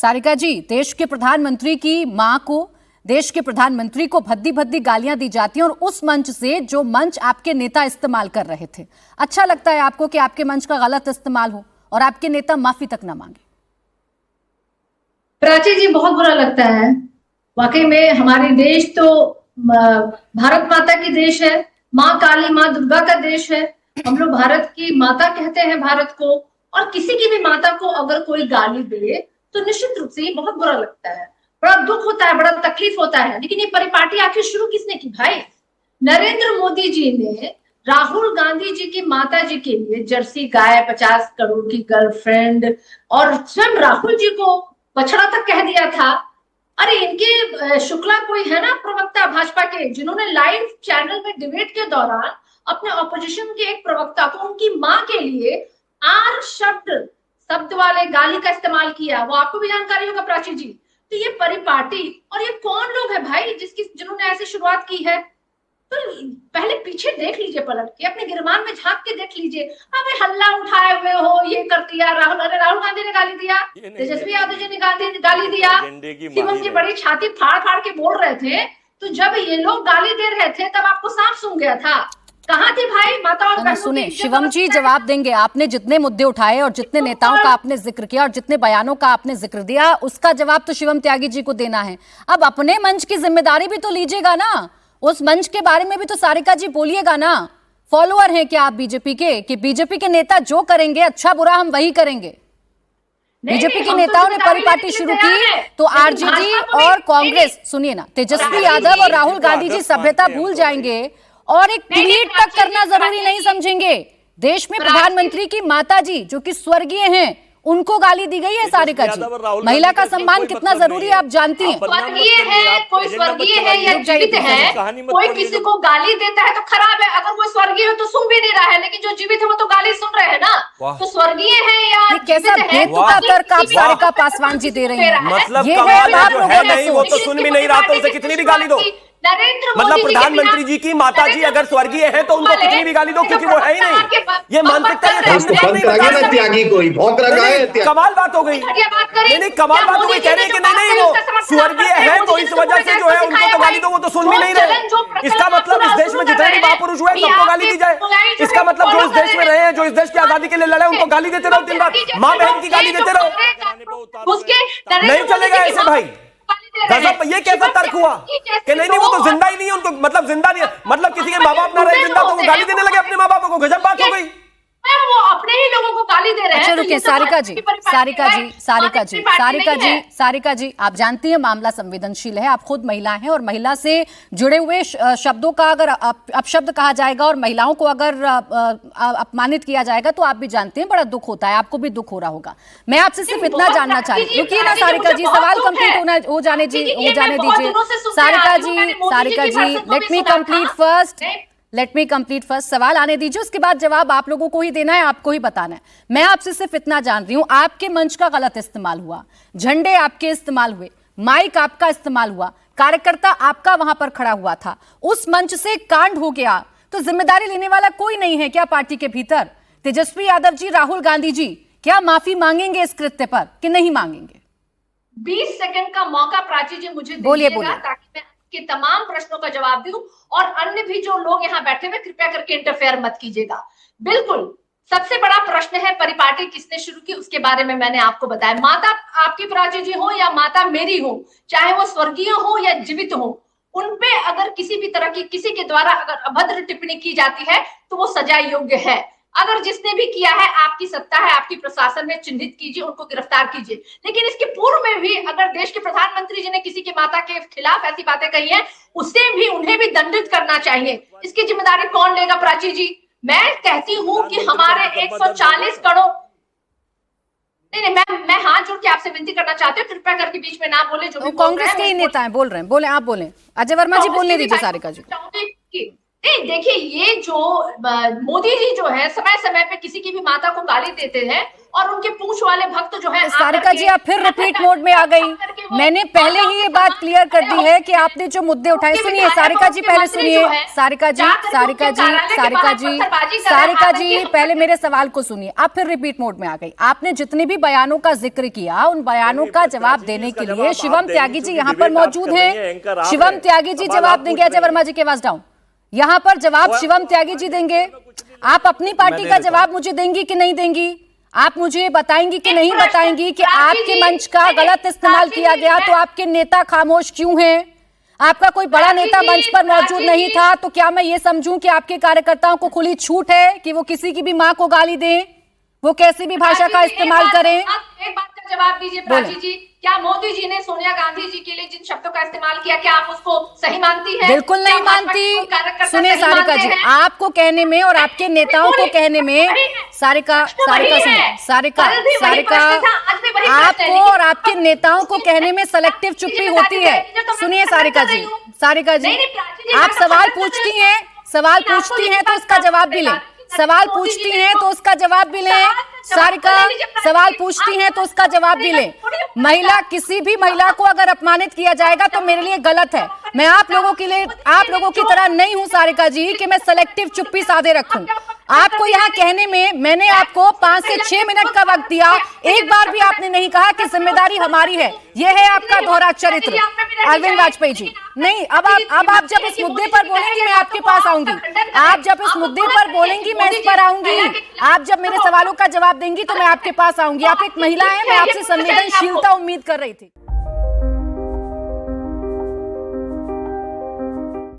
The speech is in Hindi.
सारिका जी, देश के प्रधानमंत्री की मां को, देश के प्रधानमंत्री को भद्दी भद्दी गालियां दी जाती हैं और उस मंच से जो मंच आपके नेता इस्तेमाल कर रहे थे, अच्छा लगता है आपको कि आपके मंच का गलत इस्तेमाल हो और आपके नेता माफी तक ना मांगे? प्राची जी, बहुत बुरा लगता है। वाकई में हमारे देश तो भारत माता की देश है, माँ काली, माँ दुर्गा का देश है। हम लोग भारत की माता कहते हैं भारत को, और किसी की भी माता को अगर कोई गाली दे तो निश्चित रूप से ये बहुत बुरा लगता है, बड़ा दुख होता है, बड़ा तकलीफ होता है। लेकिन ये परिपाटी आखिर शुरू किसने की भाई? नरेंद्र मोदी जी ने राहुल गांधी जी की माता जी के लिए जर्सी गाय, 50 करोड़ की गर्लफ्रेंड और स्वयं राहुल जी को बछड़ा तक कह दिया था। अरे इनके शुक्ला कोई है ना प्रवक्ता भाजपा के, जिन्होंने लाइव चैनल में डिबेट के दौरान अपने ऑपोजिशन के एक प्रवक्ता को उनकी मां के लिए आर शब्द वाले गाली का इस्तेमाल किया। वो आपको भी जानकारी होगा प्राची जी। तो ये परिपाटी, और ये कौन लोग है भाई जिन्होंने ऐसी शुरुआत की है? तो पहले पीछे देख लीजिए, पलट के अपने गिरबान में झांक के देख लीजिए। अबे हल्ला उठाए हुए हो, ये कर दिया राहुल गांधी ने गाली दिया, तेजस्वी यादव जी ने गाली दिया, शिवम जी बड़ी छाती फाड़ फाड़ के बोल रहे थे। तो जब ये लोग गाली दे रहे थे तब आपको सांप सूंघ गया था? कहाँ थे भाई माता और बहनों? सुने, शिवम जी जवाब देंगे। आपने जितने मुद्दे उठाए और जितने नेताओं का आपने जिक्र किया और जितने बयानों का आपने जिक्र दिया, उसका जवाब तो शिवम त्यागी जी को देना है। अब अपने मंच की जिम्मेदारी भी तो लीजिएगा ना, उस मंच के बारे में भी तो सारिका जी बोलिएगा ना। फॉलोअर हैं क्या आप बीजेपी के, कि बीजेपी के नेता जो करेंगे अच्छा बुरा हम वही करेंगे? बीजेपी के नेताओं ने परिपाटी शुरू की तो आरजेडी और कांग्रेस, सुनिए ना, तेजस्वी यादव और राहुल गांधी जी सभ्यता भूल जाएंगे और एक ट्वीट तक करना जरूरी नहीं समझेंगे। देश में प्रधानमंत्री की माता जी जो कि स्वर्गीय हैं, उनको गाली दी गई है सारिका जी। महिला का सम्मान कितना जरूरी है आप जानती हैं। स्वर्गीय है, कोई स्वर्गीय है या जीवित है, कोई किसी को गाली देता है तो खराब है। अगर कोई स्वर्गीय हो तो सुन भी नहीं रहा है, लेकिन जो जीवित है वो तो गाली सुन रहे हैं ना। तो स्वर्गीय है या कैसा बेतुका तर्क आप सारिका पासवान जी दे रही हैं? मतलब नहीं, वो तो सुन भी नहीं रहा तो उसे कितनी भी गाली दो। मतलब प्रधानमंत्री जी की माता जी अगर स्वर्गीय है तो उनको कितनी भी गाली दो, क्योंकि वो है ही नहीं। ये मानसिकता त्यागी कोई भौंक रखा है। कमाल बात हो गई। नहीं, कमाल बात हो गई। कह रहे हैं कि नहीं वो स्वर्गीय है तो इस वजह से जो है उनको तो गाली दो, वो तो सुन भी नहीं रहे। इसका मतलब इस देश में जितने भी महापुरुष हुए सबको गाली दी जाए? इसका मतलब जो इस देश में रहे हैं, जो इस देश की आजादी के लिए लड़े, उनको गाली देते रहो दिन रात, माँ बहन की गाली देते रहो? नहीं चलेगा ऐसे भाई। गजब, ये कैसा तर्क हुआ कि नहीं वो तो जिंदा ही नहीं है, उनको मतलब जिंदा नहीं है, मतलब किसी के माँ बाप ना रहे जिंदा तो वो गाली देने लगे अपने माँ बापों को। गजब बात हो गई। वो अपने ही लोगों को गाली दे रहे हैं। अच्छा रुकिए सारिका जी, आप जानती हैं मामला संवेदनशील है, आप खुद महिला हैं और महिला से जुड़े हुए शब्दों का अगर अपशब्द कहा जाएगा और महिलाओं को अगर अपमानित किया जाएगा तो आप भी जानते हैं बड़ा दुख होता है, आपको भी दुख हो रहा होगा। मैं आपसे सिर्फ इतना जानना चाह रही हूँ, रुकिए ना सारिका जी, सवाल कंप्लीट हो जाने दीजिए। सारिका जी, लेट मी कंप्लीट फर्स्ट। सवाल आने दीजिए, उसके बाद जवाब आप लोगों को ही देना है, आपको ही बताना है। मैं आपसे सिर्फ इतना जान रही हूं, आपके मंच का गलत इस्तेमाल हुआ, झंडे आपके इस्तेमाल हुए, माइक आपका इस्तेमाल हुआ, कार्यकर्ता आपका वहां पर खड़ा हुआ था, उस मंच से कांड हो गया, तो जिम्मेदारी लेने वाला कोई नहीं है क्या पार्टी के भीतर? तेजस्वी यादव जी, राहुल गांधी जी क्या माफी मांगेंगे इस कृत्य पर कि नहीं मांगेंगे? 20 सेकंड का मौका प्राची जी मुझे बोलिए ताकि मैं के तमाम प्रश्नों का जवाब दूं, और अन्य भी जो लोग यहाँ बैठे हुए कृपया करके इंटरफेयर मत कीजिएगा। बिल्कुल, सबसे बड़ा प्रश्न है परिपाटी किसने शुरू की, उसके बारे में मैंने आपको बताया। माता आपकी प्राची जी हो या माता मेरी हो, चाहे वो स्वर्गीय हो या जीवित हो, उनपे अगर किसी भी तरह की किसी के द्वारा अगर अभद्र टिप्पणी की जाती है तो वो सजा योग्य है। अगर जिसने भी किया है, आपकी सत्ता है, आपकी प्रशासन में, चिन्हित कीजिए, उनको गिरफ्तार कीजिए। लेकिन इसके पूर्व में भी अगर देश के प्रधानमंत्री जी ने किसी की माता के खिलाफ ऐसी बातें कही हैं, उसे भी उन्हें भी दंडित करना चाहिए। इसकी जिम्मेदारी कौन लेगा प्राची जी? मैं कहती हूं कि हमारे 140 करोड़ नहीं, मैं हाथ जोड़ के आपसे विनती करना चाहती हूँ, कृपया करके बीच में ना बोले। जो भी कांग्रेस के ही नेता हैं, बोल रहे हैं, बोले आप बोले। अजय वर्मा जी बोलने दीजिए सारिका जी। नहीं, देखिए, ये जो मोदी जी जो है समय समय पे किसी की भी माता को गाली देते हैं और उनके पूंछ वाले भक्त जो है। सारिका जी, आप फिर रिपीट मोड में आ गई। मैंने पहले ही ये बात क्लियर कर दी है कि आपने जो मुद्दे उठाए, सुनिए सारिका जी पहले सुनिए, सारिका जी पहले मेरे सवाल को सुनिए, आप फिर रिपीट मोड में आ गई। आपने जितने भी बयानों का जिक्र किया उन बयानों का जवाब देने के लिए शिवम त्यागी जी यहाँ पर मौजूद हैं। शिवम त्यागी जी जवाब देंगे। अजय वर्मा जी के आवाज डाउन। यहाँ पर जवाब शिवम त्यागी जी देंगे। आप अपनी पार्टी का जवाब मुझे देंगी कि नहीं देंगी? आप मुझे बताएंगी कि नहीं बताएंगी कि आपके मंच का गलत इस्तेमाल किया गया तो आपके नेता खामोश क्यों हैं? आपका कोई बड़ा नेता मंच पर मौजूद नहीं था तो क्या मैं ये समझूं कि आपके कार्यकर्ताओं को खुली छूट है कि वो किसी की भी मां को गाली दें, वो कैसी भी भाषा का इस्तेमाल करें? एक बात का जवाब दीजिए प्राची जी, क्या मोदी जी ने सोनिया गांधी जी के लिए जिन शब्दों का इस्तेमाल किया, क्या आप उसको सही मानती हैं? बिल्कुल नहीं मानती। सुनिए सारिका जी, आपको कहने में और आपके नेताओं को कहने में, सारिका आपको और आपके नेताओं को कहने में सेलेक्टिव चुप्पी होती है। सुनिए सारिका जी, आप सवाल पूछती हैं तो उसका जवाब भी लें। सवाल पूछती हैं तो उसका जवाब भी लें। सारिका सवाल पूछती हैं तो उसका जवाब भी लें। महिला, किसी भी महिला को अगर अपमानित किया जाएगा तो मेरे लिए गलत है। मैं आप लोगों की तरह नहीं हूं सारिका जी कि मैं सेलेक्टिव चुप्पी साधे रखूं। आपको यहाँ कहने में मैंने आपको 5 से 6 मिनट का वक्त दिया, एक बार भी आपने नहीं कहा कि जिम्मेदारी हमारी है। यह है आपका दोहरा चरित्र अरविंद वाजपेयी जी। नहीं, अब आप जब इस मुद्दे पर बोलेंगी मैं आपके पास आऊंगी। आप जब इस मुद्दे पर बोलेंगी मैं इस पर आऊंगी। आप जब मेरे सवालों का जवाब देंगी तो मैं आपके पास आऊंगी। आप एक महिला हैं, मैं आपसे संवेदनशीलता उम्मीद कर रही थी।